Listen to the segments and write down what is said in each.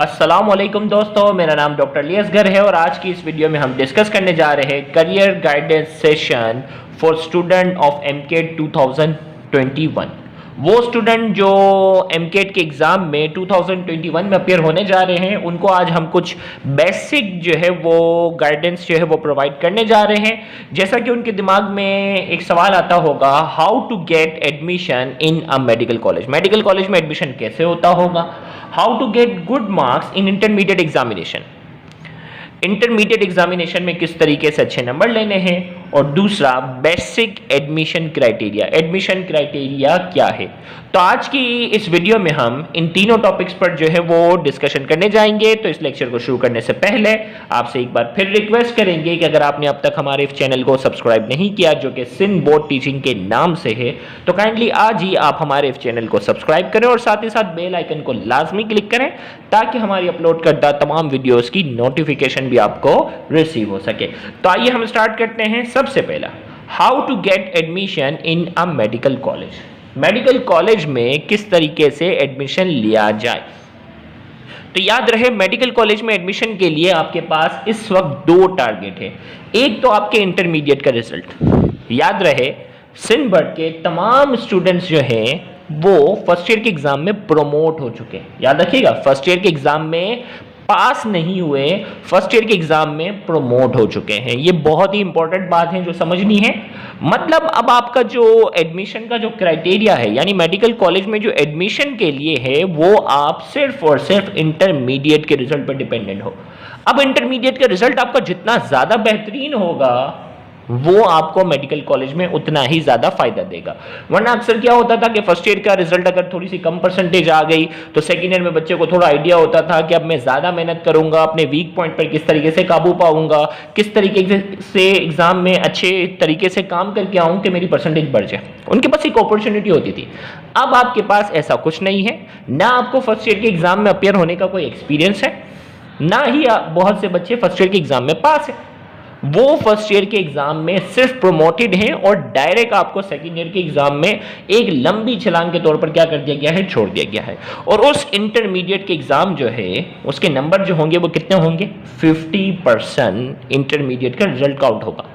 अस्सलामुअलैकुम दोस्तों, मेरा नाम डॉक्टर लियसगर है और आज की इस वीडियो में हम डिस्कस करने जा रहे हैं career guidance session for student of AMCAT 2021। वो स्टूडेंट जो एमकेट के एग्ज़ाम में 2021 में अपेयर होने जा रहे हैं उनको आज हम कुछ बेसिक जो है वो गाइडेंस जो है वो प्रोवाइड करने जा रहे हैं। जैसा कि उनके दिमाग में एक सवाल आता होगा, how to get admission in a medical college. Medical college में एडमिशन कैसे होता होगा, how to get good marks in intermediate examination, intermediate examination में किस तरीके से अच्छे नंबर लेने हैं, और दूसरा basic admission criteria. Admission criteria क्या है? तो आज की इस वीडियो में हम इन तीनों टॉपिक्स पर जो है वो डिस्कशन करने जाएंगे। तो इस लेक्चर को शुरू करने से पहले आपसे एक बार फिर रिक्वेस्ट करेंगे कि अगर आपने अब तक हमारे इस चैनल को सब्सक्राइब नहीं किया, जो कि सिंध बोर्ड टीचिंग के नाम से है, तो काइंडली आज ही आप हमारे इस चैनल को सब्सक्राइब करें और साथ ही साथ बेल आइकन को लाजमी क्लिक करें ताकि हमारी अपलोड करदा तमाम वीडियोस की नोटिफिकेशन भी आपको रिसीव हो सके। तो आइए हम स्टार्ट करते हैं। सबसे पहला, how to get admission in a medical college. Medical college में किस तरीके से एडमिशन लिया जाए। तो याद रहे, मेडिकल कॉलेज में एडमिशन के लिए आपके पास इस वक्त दो टारगेट है। एक तो आपके इंटरमीडिएट का रिजल्ट। याद रहे, सिंध बोर्ड के तमाम स्टूडेंट्स जो हैं वो फर्स्ट ईयर के एग्जाम में प्रोमोट हो चुके हैं। याद रखिएगा, फर्स्ट ईयर के एग्जाम में पास नहीं हुए, फर्स्ट ईयर के एग्जाम में प्रोमोट हो चुके हैं। ये बहुत ही इंपॉर्टेंट बात है जो समझनी है। मतलब अब आपका जो एडमिशन का जो क्राइटेरिया है, यानी मेडिकल कॉलेज में जो एडमिशन के लिए है, वो आप सिर्फ और सिर्फ इंटरमीडिएट के रिजल्ट पर डिपेंडेंट हो। अब इंटरमीडिएट का रिजल्ट आपका जितना ज्यादा बेहतरीन होगा वो आपको मेडिकल कॉलेज में उतना ही ज्यादा फायदा देगा। वरना अक्सर क्या होता था कि फर्स्ट ईयर का रिजल्ट अगर थोड़ी सी कम परसेंटेज आ गई तो सेकेंड ईयर में बच्चे को थोड़ा आइडिया होता था कि अब मैं ज्यादा मेहनत करूंगा, अपने वीक पॉइंट पर किस तरीके से काबू पाऊंगा, किस तरीके से एग्जाम में अच्छे तरीके से काम करके आऊं कि मेरी परसेंटेज बढ़ जाए। उनके पास एक अपॉर्चुनिटी होती थी। अब आपके पास ऐसा कुछ नहीं है। ना आपको फर्स्ट ईयर के एग्जाम में अपेयर होने का कोई एक्सपीरियंस है, ना ही बहुत से बच्चे फर्स्ट ईयर के एग्जाम में पास है। वो फर्स्ट ईयर के एग्जाम में सिर्फ प्रोमोटेड हैं और डायरेक्ट आपको सेकेंड ईयर के एग्जाम में एक लंबी छलांग के तौर पर क्या कर दिया गया है, छोड़ दिया गया है। और उस इंटरमीडिएट के एग्जाम जो है उसके नंबर जो होंगे वो कितने होंगे, 50% इंटरमीडिएट का रिजल्ट काउंट होगा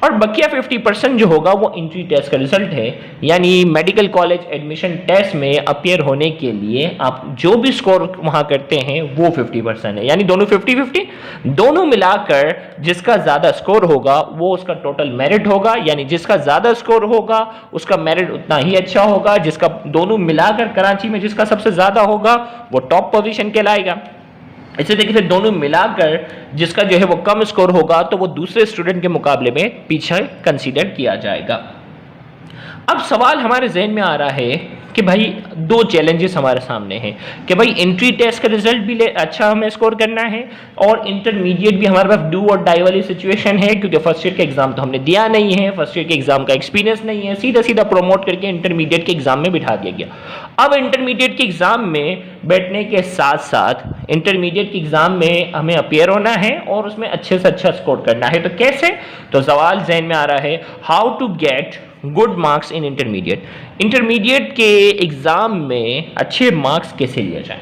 और बकिया 50% जो होगा वो एंट्री टेस्ट का रिजल्ट है। यानी मेडिकल कॉलेज एडमिशन टेस्ट में अपियर होने के लिए आप जो भी स्कोर वहां करते हैं वो 50% है। यानी दोनों 50-50, दोनों मिलाकर जिसका ज्यादा स्कोर होगा वो उसका टोटल मेरिट होगा। यानी जिसका ज्यादा स्कोर होगा उसका मेरिट उतना ही अच्छा होगा। जिसका दोनों मिलाकर कराची में जिसका सबसे ज्यादा होगा वो टॉप पोजीशन कहलाएगा। इसी तरीके से दोनों मिलाकर जिसका जो है वो कम स्कोर होगा तो वो दूसरे स्टूडेंट के मुकाबले में पीछे कंसीडर किया जाएगा। अब सवाल हमारे जहन में आ रहा है कि भाई दो चैलेंजेस हमारे सामने हैं कि भाई एंट्री टेस्ट का रिजल्ट भी अच्छा हमें स्कोर करना है और इंटरमीडिएट भी हमारे पास डू और डाई वाली सिचुएशन है, क्योंकि फर्स्ट ईयर का एग्जाम तो हमने दिया नहीं है, फर्स्ट ईयर के एग्जाम का एक्सपीरियंस नहीं है, सीधा सीधा प्रोमोट करके इंटरमीडिएट के एग्जाम में बिठा दिया गया। अब इंटरमीडिएट के एग्जाम में बैठने के साथ साथ इंटरमीडिएट के एग्जाम में हमें अपेयर होना है और उसमें अच्छे से अच्छा स्कोर करना है। तो कैसे? तो सवाल जहन में आ रहा है, how to get good marks in intermediate. Intermediate के एग्जाम में अच्छे मार्क्स कैसे लिए जाए।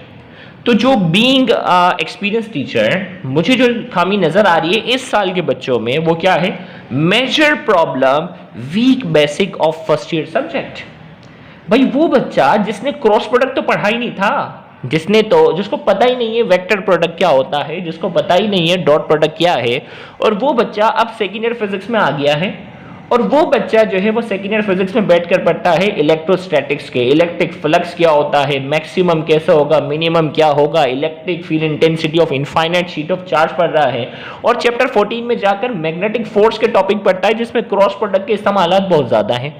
तो जो बीइंग एक्सपीरियंस टीचर मुझे जो खामी नजर आ रही है इस साल के बच्चों में वो क्या है, major problem weak basic of first year subject. भाई वो बच्चा जिसने क्रॉस प्रोडक्ट तो पढ़ा ही नहीं था, जिसको पता ही नहीं है वेक्टर प्रोडक्ट क्या होता है, जिसको पता ही नहीं है डॉट प्रोडक्ट क्या है, और वो बच्चा अब सेकेंड ईयर फिजिक्स में आ गया है और वो बच्चा जो है वो सेकेंड ईयर फिजिक्स में बैठकर पढ़ता है इलेक्ट्रोस्टैटिक्स के, इलेक्ट्रिक फ्लक्स क्या होता है, मैक्सिमम कैसे होगा, मिनिमम क्या होगा, electric field intensity of infinite sheet of charge पढ़ रहा है और चैप्टर 14 में जाकर मैग्नेटिक फोर्स के टॉपिक पढ़ता है जिसमें क्रॉस प्रोडक्ट के इस्तेमाल बहुत ज्यादा हैं।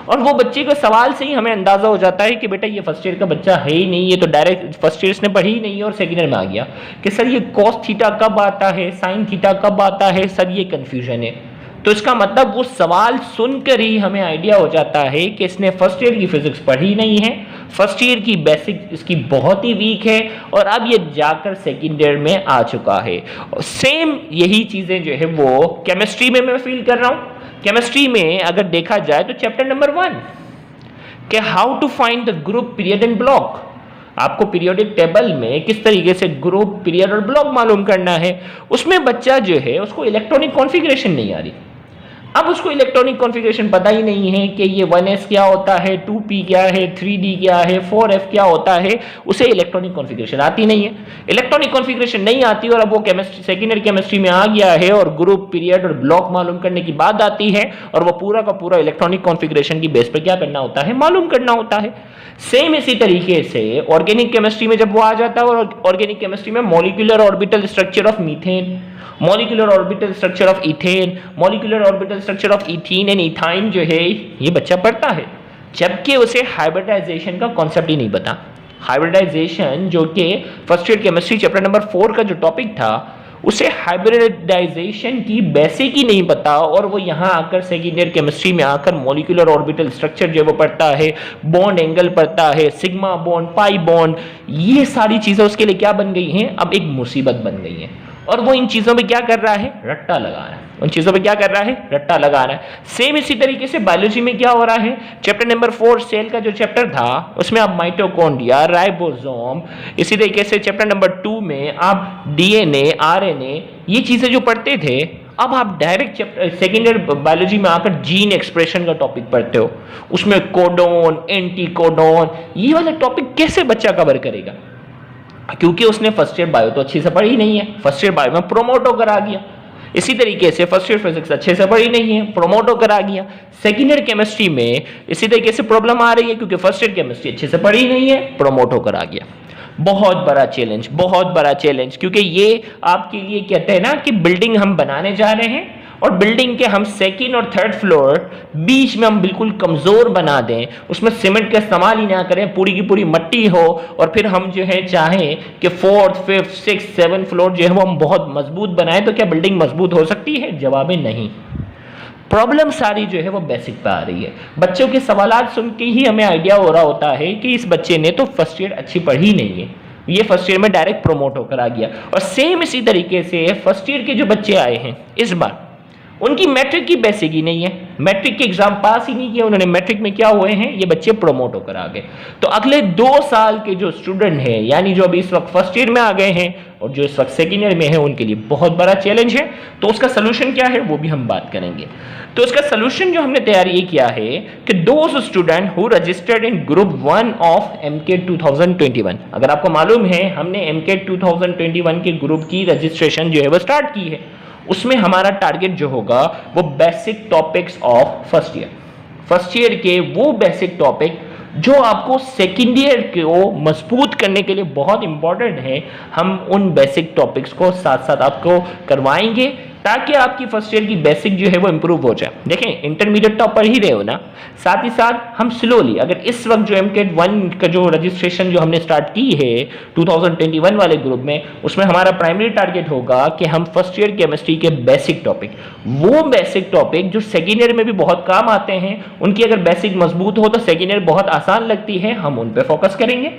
और वो बच्चे के सवाल से ही हमें अंदाजा हो जाता है कि बेटा ये फर्स्ट ईयर का बच्चा है ही नहीं, ये तो डायरेक्ट फर्स्ट ईयर ने पढ़ी ही नहीं है और सेकेंड ईयर में आ गया कि सर ये कॉस थीटा कब आता है, साइन थीटा कब आता है, सर ये कंफ्यूजन है। तो इसका मतलब वो सवाल सुनकर ही हमें आइडिया हो जाता है कि इसने फर्स्ट ईयर की फिजिक्स पढ़ी नहीं है, फर्स्ट ईयर की बेसिक इसकी बहुत ही वीक है और अब ये जाकर सेकेंड ईयर में आ चुका है। सेम यही चीजें जो है वो केमिस्ट्री में मैं फील कर रहा हूं। केमिस्ट्री में अगर देखा जाए तो चैप्टर नंबर 1 कि how to find the group period and block, आपको पीरियोडिक टेबल में किस तरीके से ग्रुप, पीरियड और ब्लॉक मालूम करना है, उसमें बच्चा जो है उसको इलेक्ट्रॉनिक कॉन्फ़िगरेशन नहीं आ रही। अब उसको इलेक्ट्रॉनिक कॉन्फ़िगरेशन पता ही नहीं है कि ये 1s क्या होता है, 2p क्या है, 3d क्या है, 4f क्या होता है, उसे इलेक्ट्रॉनिक कॉन्फ़िगरेशन आती नहीं है। इलेक्ट्रॉनिक कॉन्फ़िगरेशन नहीं आती और अब वो केमिस्ट्री, सेकेंड ईयर केमिस्ट्री में आ गया है और ग्रुप, पीरियड और ब्लॉक मालूम करने की बात आती है और वो पूरा का पूरा इलेक्ट्रॉनिक कॉन्फ़िगरेशन की बेस पर क्या करना होता है, मालूम करना होता है। सेम इसी तरीके से ऑर्गेनिक केमिस्ट्री में जब वो आ जाता है और ऑर्गेनिक केमिस्ट्री में molecular orbital structure of methane, molecular orbital structure of ethane, molecular orbital structure of ethene and ethyne जो है ये बच्चा पढ़ता है, जबकि उसे हाइब्रिडाइजेशन का कॉन्सेप्ट ही नहीं पता। हाइब्रिडाइजेशन जो कि first year chemistry chapter number 4 का जो टॉपिक था, उसे हाइब्रिडाइजेशन की बेसिक ही नहीं पता और वो यहाँ आकर सेकेंड ईयर केमिस्ट्री में आकर मॉलिक्यूलर ऑर्बिटल स्ट्रक्चर जो वो पढ़ता है, बॉन्ड एंगल पढ़ता है, सिग्मा बॉन्ड, पाई बॉन्ड, ये सारी चीजें उसके लिए क्या बन गई हैं, अब एक मुसीबत बन गई हैं। और वो इन चीजों पे क्या कर रहा है, रट्टा लगा रहा है। उन चीजों पे क्या कर रहा है, रट्टा लगा रहा है। सेम इसी तरीके से बायोलॉजी में क्या हो रहा है, चैप्टर नंबर 4 सेल का जो चैप्टर था उसमें आप माइटोकॉन्ड्रिया, राइबोसोम, इसी तरीके से चैप्टर नंबर 2 में आप डीएनए, आरएनए, ये चीजें जो पढ़ते थे, अब आप direct chapter second year biology में आकर जीन एक्सप्रेशन का टॉपिक पढ़ते हो, उसमें कोडोन, एंटी कोडोन, ये वाला टॉपिक कैसे बच्चा कवर करेगा, क्योंकि उसने फर्स्ट ईयर बायो तो अच्छी से पढ़ी नहीं है, फर्स्ट ईयर बायो में प्रोमोट होकर आ गया। इसी तरीके से फर्स्ट ईयर फिजिक्स अच्छे से पढ़ी नहीं है, प्रोमोट होकर आ गया। सेकेंड ईयर केमिस्ट्री में इसी तरीके से प्रॉब्लम आ रही है, क्योंकि फर्स्ट ईयर केमिस्ट्री अच्छे से पढ़ी नहीं है, प्रोमोट होकर आ गया। बहुत बड़ा चैलेंज, बहुत बड़ा चैलेंज, क्योंकि ये आपके लिए कहते हैं ना कि बिल्डिंग हम बनाने जा रहे हैं और बिल्डिंग के हम सेकंड और थर्ड फ्लोर बीच में हम बिल्कुल कमजोर बना दें, उसमें सीमेंट का इस्तेमाल ही ना करें, पूरी की पूरी मट्टी हो, और फिर हम जो है चाहें कि fourth, fifth, six, seven floor जो है वो हम बहुत मजबूत बनाएं, तो क्या बिल्डिंग मजबूत हो सकती है? जवाब है नहीं। प्रॉब्लम सारी जो है वो बेसिक पे आ रही है। बच्चों के सवालात सुन के ही हमें आइडिया हो रहा होता है कि इस बच्चे ने तो फर्स्ट ईयर अच्छी पढ़ी नहीं है, ये फर्स्ट ईयर में डायरेक्ट प्रमोट होकर आ गया। और सेम इसी तरीके से फर्स्ट ईयर के जो बच्चे आए हैं इस बार, उनकी मैट्रिक की बेसिक ही नहीं है, मैट्रिक के एग्जाम पास ही नहीं किया उन्होंने, मैट्रिक में क्या हुए हैं, ये बच्चे प्रमोट होकर आ गए। तो अगले 2 साल के जो स्टूडेंट हैं, यानी जो अभी इस वक्त फर्स्ट ईयर में आ गए हैं और जो इस वक्त सेकेंड ईयर में है, उनके लिए बहुत बड़ा चैलेंज है। तो उसका सोल्यूशन क्या है वो भी हम बात करेंगे। तो उसका सोल्यूशन जो हमने तैयार ये किया है कि those student who registered in group 1 of AMCAT 2021, अगर आपको मालूम है हमने एमकेट 2021 के ग्रुप की रजिस्ट्रेशन जो है वो स्टार्ट की है, उसमें हमारा टारगेट जो होगा वो basic topics of first year के वो बेसिक टॉपिक जो आपको सेकेंड ईयर को मजबूत करने के लिए बहुत इंपॉर्टेंट है, हम उन बेसिक टॉपिक्स को साथ साथ आपको करवाएंगे ताकि आपकी फर्स्ट ईयर की बेसिक जो है वो इंप्रूव हो जाए। देखें, इंटरमीडिएट तो पढ़ ही रहे हो ना, साथ ही साथ हम स्लोली, अगर इस वक्त जो एमकेट 1 का जो रजिस्ट्रेशन जो हमने स्टार्ट की है 2021 वाले ग्रुप में, उसमें हमारा प्राइमरी टारगेट होगा कि हम फर्स्ट ईयर केमिस्ट्री के बेसिक टॉपिक, वो बेसिक टॉपिक जो सेकेंड ईयर में भी बहुत काम आते हैं, उनकी अगर बेसिक मजबूत हो तो सेकेंड ईयर बहुत आसान लगती है, हम उन पर फोकस करेंगे।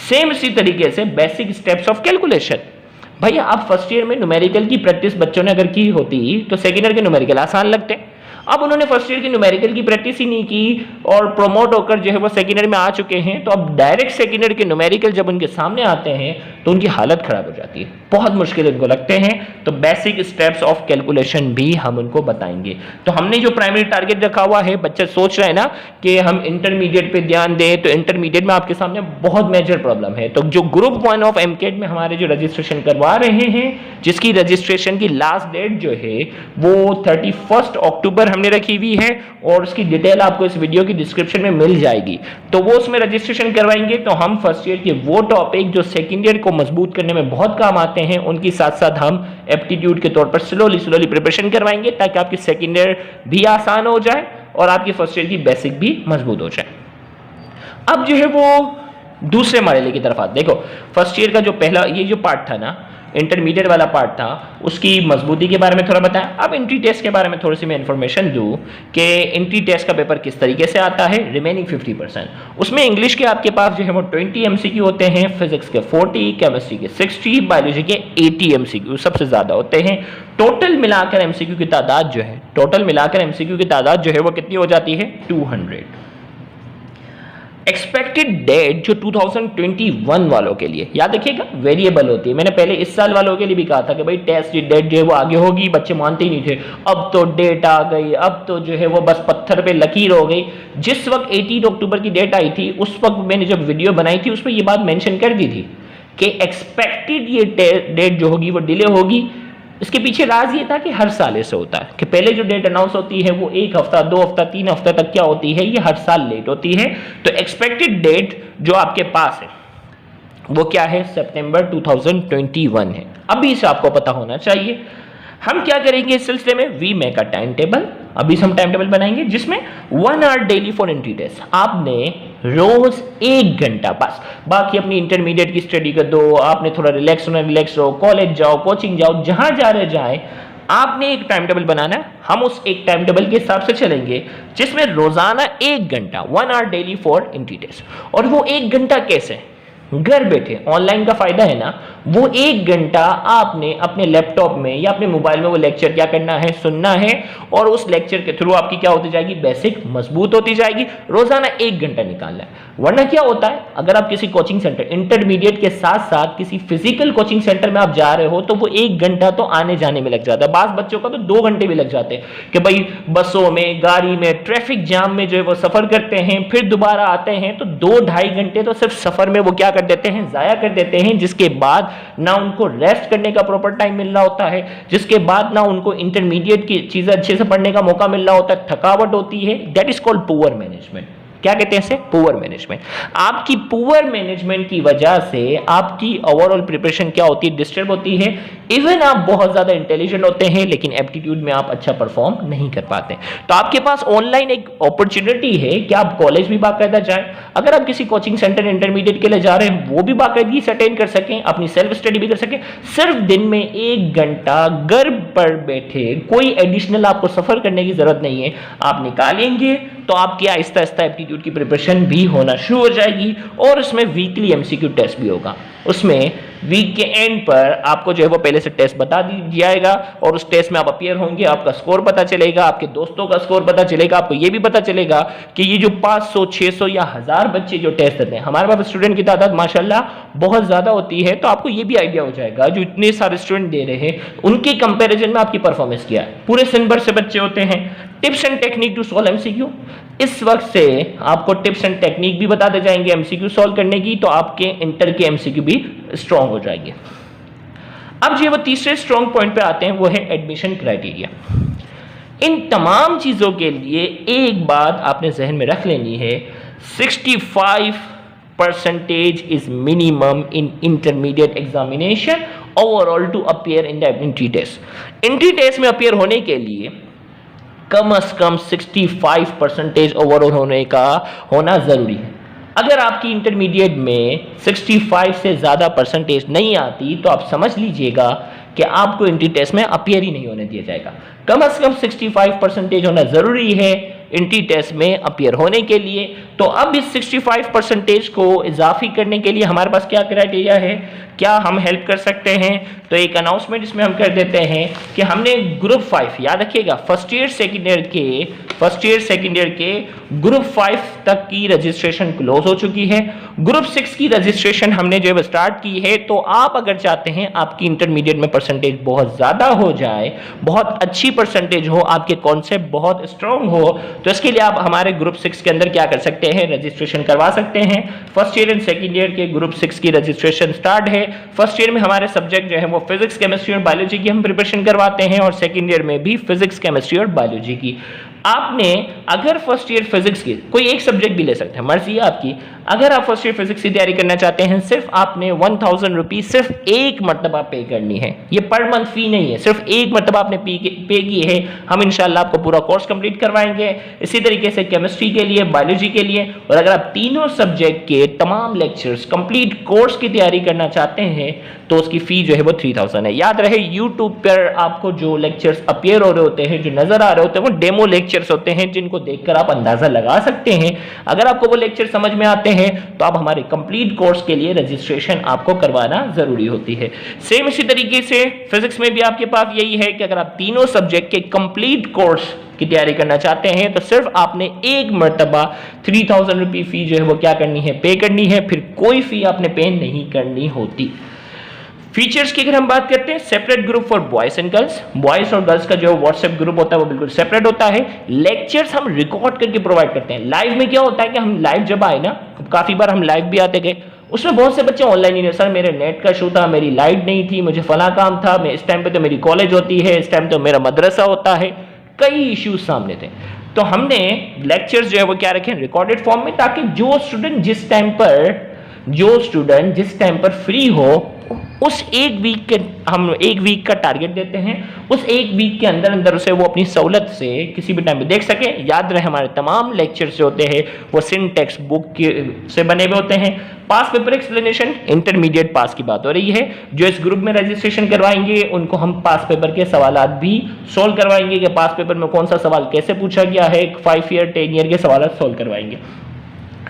सेम इसी तरीके से बेसिक स्टेप्स ऑफ कैलकुलेशन, भैया आप फर्स्ट ईयर में न्यूमेरिकल की प्रैक्टिस बच्चों ने अगर की होती तो सेकेंड ईयर के न्यूमेरिकल आसान लगते। अब उन्होंने फर्स्ट ईयर की न्यूमेरिकल की प्रैक्टिस ही नहीं की और प्रमोट होकर जो है वो सेकेंड ईयर में आ चुके हैं, तो अब डायरेक्ट सेकेंड ईयर के न्यूमेरिकल जब उनके सामने आते हैं तो उनकी हालत खराब हो जाती है, बहुत मुश्किल उनको लगते हैं। तो बेसिक स्टेप्स ऑफ कैलकुलेशन भी हम उनको बताएंगे। तो हमने जो प्राइमरी टारगेट रखा हुआ है, बच्चे सोच रहे हैं ना कि हम इंटरमीडिएट पे ध्यान दें, तो इंटरमीडिएट में आपके सामने बहुत मेजर प्रॉब्लम है। तो जो ग्रुप 1 ऑफ एमकेट में हमारे जो रजिस्ट्रेशन करवा रहे हैं, जिसकी रजिस्ट्रेशन की लास्ट डेट जो है वो 31 अक्टूबर हमने रखी हुई है और उसकी डिटेल आपको इस वीडियो की डिस्क्रिप्शन में मिल जाएगी, तो वो उसमें रजिस्ट्रेशन करवाएंगे। तो हम फर्स्ट ईयर के वो टॉपिक जो सेकेंड ईयर को मजबूत करने में बहुत काम आते हैं, उनकी साथ साथ हम एप्टीट्यूड के तौर पर स्लोली प्रिपरेशन करवाएंगे ताकि आपकी सेकेंड ईयर भी आसान हो जाए और आपकी फर्स्ट ईयर की बेसिक भी मजबूत हो जाए। अब जो है वो दूसरे मरहले की तरफ आते। देखो, फर्स्ट ईयर का जो पहला ये जो पार्ट था ना, इंटरमीडिएट वाला पार्ट था, उसकी मजबूती के बारे में थोड़ा बताया। अब एंट्री टेस्ट के बारे में थोड़ी सी मैं इन्फॉर्मेशन दूं कि एंट्री टेस्ट का पेपर किस तरीके से आता है। रिमेनिंग 50%, उसमें इंग्लिश के आपके पास जो है वो 20 एमसीक्यू होते हैं, फिजिक्स के 40, केमिस्ट्री के 60, बायोलॉजी के 80 एमसीक्यू सबसे ज्यादा होते हैं। टोटल मिलाकर एमसीक्यू की तादाद जो है, वो कितनी हो जाती है? 200। एक्सपेक्टेड डेट जो 2021 वालों के लिए याद रखिएगा वेरिएबल होती है। मैंने पहले इस साल वालों के लिए भी कहा था कि भाई टेस्ट डेट जो है वो आगे होगी, बच्चे मानते ही नहीं थे। अब तो डेट आ गई, अब तो जो है वो बस पत्थर पे लकीर हो गई। जिस वक्त 18 अक्टूबर की डेट आई थी उस वक्त मैंने जब वीडियो बनाई थी उसमें ये बात मेंशन कर दी थी कि एक्सपेक्टेड ये डेट जो होगी वो डिले होगी। इसके पीछे राज ये था कि हर साल ऐसे होता है कि पहले जो डेट अनाउंस होती है वो 1 हफ्ता 2 हफ्ता 3 हफ्ता तक क्या होती है, ये हर साल लेट होती है। तो एक्सपेक्टेड डेट जो आपके पास है वो क्या है, सितंबर 2021 है। अभी से आपको पता होना चाहिए। हम क्या करेंगे इस सिलसिले में, we make a time table. अभी हम टाइम टेबल बनाएंगे जिसमें 1 hour daily for entry test. आपने रोज 1 घंटा, बस बाकी अपनी इंटरमीडिएट की स्टडी कर दो, आपने थोड़ा रिलैक्स होना रिलैक्स हो, कॉलेज जाओ, कोचिंग जाओ, जहां जा रहे जाए, आपने एक टाइम टेबल बनाना है। हम उस एक टाइम टेबल के हिसाब से चलेंगे जिसमें रोजाना 1 घंटा 1 hour daily for entry test. और वो 1 घंटा कैसे, घर बैठे, ऑनलाइन का फायदा है ना। वो 1 घंटा आपने अपने लैपटॉप में या अपने मोबाइल में वो लेक्चर क्या करना है, सुनना है। और उस लेक्चर के थ्रू आपकी क्या होती जाएगी, बेसिक मजबूत होती जाएगी। रोजाना 1 घंटा निकालना है। वरना क्या होता है, अगर आप किसी कोचिंग सेंटर इंटरमीडिएट के साथ साथ किसी फिजिकल कोचिंग सेंटर में आप जा रहे हो तो वो 1 घंटा तो आने जाने में लग जाता है। बास बच्चों का तो 2 घंटे भी लग जाते हैं कि भाई बसों में, गाड़ी में, ट्रैफिक जाम में जो है वो सफर करते हैं, फिर दोबारा आते हैं, तो 2-2.5 घंटे तो सिर्फ सफर में वो क्या कर देते हैं, जाया कर देते हैं। जिसके बाद ना उनको रेस्ट करने का प्रॉपर टाइम मिल रहा होता है, जिसके बाद ना उनको इंटरमीडिएट की चीजें अच्छे से पढ़ने का मौका मिल रहा होता है, थकावट होती है। That is called poor management. क्या कहते हैं इसे, पुअर मैनेजमेंट। आपकी पुअर मैनेजमेंट की वजह से आपकी ओवरऑल प्रिपरेशन क्या होती है, डिस्टर्ब होती है। इवन आप बहुत ज्यादा इंटेलिजेंट होते हैं लेकिन एप्टीट्यूड में आप अच्छा परफॉर्म नहीं कर पाते। तो आपके पास ऑनलाइन एक अपॉर्चुनिटी है कि आप कॉलेज भी बाकायदा जाएं। अगर आप किसी कोचिंग सेंटर इंटरमीडिएट के लिए जा रहे हैं वो भी बाकायदगी से अटेंड कर सकें, अपनी सेल्फ स्टडी भी कर सकें। सिर्फ दिन में 1 घंटा घर पर बैठे, कोई एडिशनल आपको सफर करने की जरूरत नहीं है, आप निकालेंगे तो आपकी आहिस्ता आहिस्ता एप्टीट्यूड की प्रिपरेशन भी होना शुरू हो जाएगी। और उसमें वीकली एमसीक्यू टेस्ट भी होगा। उसमें वीक के एंड पर आपको जो है वो पहले से टेस्ट बता दी जाएगा और उस टेस्ट में आप अपीयर होंगे, आपका स्कोर पता चलेगा, आपके दोस्तों का स्कोर पता चलेगा। आपको ये भी पता चलेगा कि ये जो 500, 600 या 1000 बच्चे जो टेस्ट देते हैं, हमारे पास स्टूडेंट की तादाद माशाल्लाह बहुत ज्यादा होती है। तो आपको ये भी आइडिया हो जाएगा जो इतने सारे स्टूडेंट दे रहे हैं उनके कंपेरिजन में आपकी परफॉर्मेंस क्या है। पूरे सिंह भर से बच्चे होते हैं। Tips and technique to solve MCQ, इस वक्त से आपको टिप्स एंड टेक्निक भी बताते जाएंगे एमसीक्यू सॉल्व करने की, तो आपके इंटर के एमसीक्यू भी स्ट्रांग हो जाएंगे। अब जो वो तीसरे स्ट्रांग पॉइंट पे आते हैं वो है एडमिशन क्राइटेरिया। इन तमाम चीजों के लिए एक बात आपने जहन में रख लेनी है, 65% is minimum in intermediate examination overall to appear in the entry test. Entry test में अपीयर होने के लिए कम से कम 65% ओवरऑल होना जरूरी है। अगर आपकी इंटरमीडिएट में 65 से ज्यादा परसेंटेज नहीं आती तो आप समझ लीजिएगा कि आपको एंट्री टेस्ट में अपीयर ही नहीं होने दिया जाएगा। कम से कम 65% होना जरूरी है एंट्री टेस्ट में अपीयर होने के लिए। तो अब इस 65% को इजाफी करने के लिए हमारे पास क्या क्राइटेरिया है, क्या हम हेल्प कर सकते हैं। तो एक अनाउंसमेंट इसमें हम कर देते हैं कि हमने ग्रुप 5, याद रखिएगा फर्स्ट ईयर सेकेंड ईयर के ग्रुप 5 तक की रजिस्ट्रेशन क्लोज हो चुकी है। ग्रुप 6 की रजिस्ट्रेशन हमने जो है स्टार्ट की है। तो आप अगर चाहते हैं आपकी इंटरमीडिएट में परसेंटेज बहुत ज्यादा हो जाए, बहुत अच्छी परसेंटेज हो, आपके कॉन्सेप्ट बहुत स्ट्रांग हो, तो इसके लिए आप हमारे ग्रुप 6 के अंदर क्या कर सकते हैं, रजिस्ट्रेशन करवा सकते हैं। First year and second year के ग्रुप 6 की रजिस्ट्रेशन स्टार्ट है। फर्स्ट ईयर में हमारे सब्जेक्ट जो है वो फिजिक्स, केमिस्ट्री और बायोलॉजी की हम प्रिपरेशन करवाते हैं और सेकेंड ईयर में भी फिजिक्स, केमिस्ट्री और बायोलॉजी की। आपने अगर फर्स्ट ईयर फिजिक्स की कोई एक सब्जेक्ट भी ले सकते हैं, मर्जी है आपकी। अगर आप फर्स्ट ईयर फिजिक्स की तैयारी करना चाहते हैं, सिर्फ आपने 1000 रुपीज सिर्फ एक मरतबा पे करनी है। ये पर मंथ फी नहीं है, सिर्फ एक मरतबा आपने पे की है। हम इंशाल्लाह आपको पूरा कोर्स कंप्लीट करवाएंगे। इसी तरीके से केमिस्ट्री के लिए, बायोलॉजी के लिए, और अगर आप तीनों सब्जेक्ट के तमाम लेक्चर्स कंप्लीट कोर्स की तैयारी करना चाहते हैं तो उसकी फी जो है वो 3000 है। याद रहे यूट्यूब पर आपको जो लेक्चर्स अपीयर हो रहे होते हैं, जो नजर आ रहे होते हैं, वो डेमो लेक्चर्स होते हैं जिनको देखकर आप अंदाजा लगा सकते हैं। अगर आपको वो लेक्चर समझ में आते हैं तो आप हमारे कंप्लीट कोर्स के लिए रजिस्ट्रेशन आपको करवाना जरूरी होती है। सेम इसी तरीके से फिजिक्स में भी आपके पास यही है कि अगर आप तीनों सब्जेक्ट के कंप्लीट कोर्स की तैयारी करना चाहते हैं तो सिर्फ आपने एक मरतबा 3000 रुपये फी जो है वो क्या करनी है, पे करनी है, फिर कोई फी आपने पे नहीं करनी होती। फीचर्स की अगर हम बात करते हैं, separate group for boys and girls, boys और गर्ल्स का जो व्हाट्सएप ग्रुप होता है वो बिल्कुल सेपरेट होता है। लेक्चर्स हम रिकॉर्ड करके प्रोवाइड करते हैं। लाइव में क्या होता है कि हम लाइव जब आए ना, काफी बार हम लाइव भी आते गए, उसमें बहुत से बच्चे ऑनलाइन ही नहीं, सर मेरे नेट का इशू था, मेरी लाइट नहीं थी, मुझे फला काम था, मैं इस टाइम पे तो मेरी कॉलेज होती है, इस टाइम तो मेरा मदरसा होता है, कई इश्यूज सामने थे। तो हमने लेक्चर्स जो है वो क्या रखे, रिकॉर्डेड फॉर्म में, ताकि जो स्टूडेंट जिस टाइम पर फ्री हो, उस एक वीक के हम एक वीक का टारगेट देते हैं, उस एक वीक के अंदर अंदर उसे वो अपनी सहूलत से किसी भी टाइम पे देख सके। याद रहे हमारे तमाम लेक्चर्स जो होते हैं वो सिंटेक्स बुक से बने हुए होते हैं। पास पेपर एक्सप्लेनेशन, इंटरमीडिएट पास की बात हो रही है। जो इस ग्रुप में रजिस्ट्रेशन करवाएंगे उनको हम पास पेपर के सवाल भी सोल्व करवाएंगे कि पास पेपर में कौन सा सवाल कैसे पूछा गया है, 5 ईयर 10 ईयर के सवाल सोल्व करवाएंगे।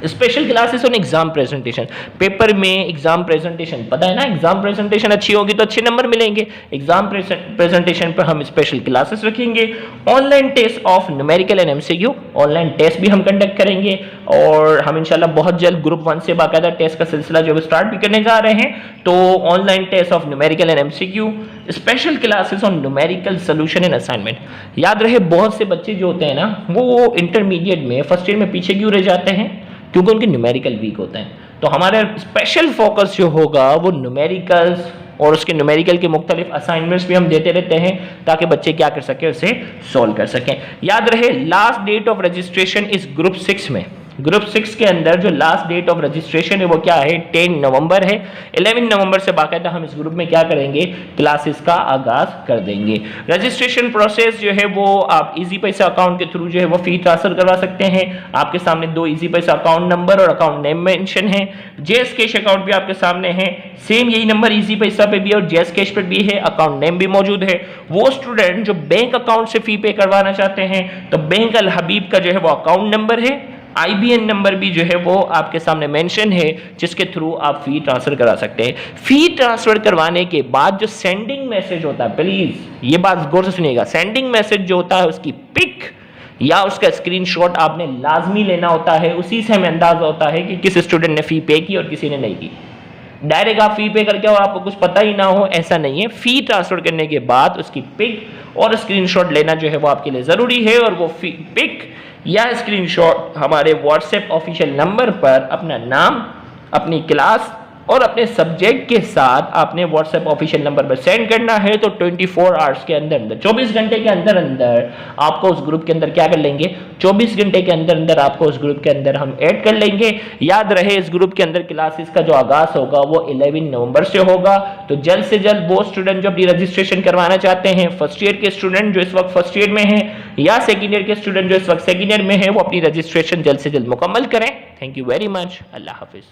Special classes on exam presentation, paper में एग्जाम प्रेजेंटेशन, पता है ना, एग्जाम प्रेजेंटेशन अच्छी होगी तो अच्छे नंबर मिलेंगे। एग्जाम प्रेजेंटेशन पर हम स्पेशल क्लासेस रखेंगे। Online test of numerical and MCQ, online test भी हम कंडक्ट करेंगे और हम इंशाल्लाह बहुत जल्द ग्रुप 1 से बाकायदा टेस्ट का सिलसिला जो है स्टार्ट भी करने जा रहे हैं। तो online test of numerical and MCQ, special classes on numerical solution and assignment. याद रहे बहुत से बच्चे जो होते हैं ना वो इंटरमीडिएट में फर्स्ट ईयर में पीछे क्यों रह जाते हैं, क्योंकि उनके न्यूमेरिकल वीक होते हैं। तो हमारा स्पेशल फोकस जो होगा वो न्यूमेरिकल्स और उसके न्यूमेरिकल के मुख्तलिफ असाइनमेंट्स भी हम देते रहते हैं ताकि बच्चे क्या कर सकें, उसे सॉल्व कर सकें। याद रहे लास्ट डेट ऑफ रजिस्ट्रेशन इस ग्रुप 6 में, ग्रुप 6 के अंदर जो लास्ट डेट ऑफ रजिस्ट्रेशन है वो क्या है, 10 नवंबर है। 11 नवंबर से बाकायदा हम इस ग्रुप में क्या करेंगे, क्लासेस का आगाज कर देंगे। रजिस्ट्रेशन प्रोसेस जो है वो आप इजी पैसा अकाउंट के थ्रू जो है वो फी ट्रांसफर करवा सकते हैं। आपके सामने 2 इजी पैसा अकाउंट नंबर और अकाउंट नेम मेंशन है। जेएस कैश अकाउंट भी आपके सामने है, सेम यही नंबर इजी पैसा पे भी और जेएस कैश पे भी है, अकाउंट नेम भी मौजूद है। वो स्टूडेंट जो बैंक अकाउंट से फी पे करवाना चाहते हैं तो बैंक अल हबीब का जो है वो अकाउंट नंबर है, IBN नंबर भी जो है वो आपके सामने मेंशन है, जिसके थ्रू आप फी ट्रांसफर करा सकते हैं। फी ट्रांसफर करवाने के बाद जो सेंडिंग मैसेज होता है, प्लीज ये बात गौर से सुनिएगा, सेंडिंग मैसेज जो होता है उसकी पिक या उसका स्क्रीनशॉट आपने लाजमी लेना होता है। उसी से हमें अंदाजा होता है कि किस स्टूडेंट ने फी पे की और किसी ने नहीं की। डायरेक्ट आप फी पे करके और आपको कुछ पता ही ना हो, ऐसा नहीं है। फी ट्रांसफर करने के बाद उसकी पिक और स्क्रीनशॉट लेना जो है वो आपके लिए जरूरी है और वो पिक या स्क्रीनशॉट हमारे व्हाट्सएप ऑफिशियल नंबर पर अपना नाम, अपनी क्लास और अपने सब्जेक्ट के साथ आपने व्हाट्सएप ऑफिशियल नंबर पर सेंड करना है। तो 24 आवर्स के अंदर अंदर 24 घंटे के अंदर अंदर आपको उस ग्रुप के अंदर क्या कर लेंगे, 24 घंटे के अंदर अंदर आपको उस ग्रुप के अंदर हम ऐड कर लेंगे। याद रहे इस ग्रुप के अंदर क्लासेस का जो आगाज होगा वो 11 नवंबर से होगा। तो जल्द से जल्द वो स्टूडेंट जो अपनी रजिस्ट्रेशन करवाना चाहते हैं, फर्स्ट ईयर के स्टूडेंट जो इस वक्त फर्स्ट ईयर में है या सेकेंड ईयर के स्टूडेंट जो इस वक्त सेकेंड ईयर में है, वो अपनी रजिस्ट्रेशन जल्द से जल्द मुकम्मल करें। Thank you very much. Allah Hafiz.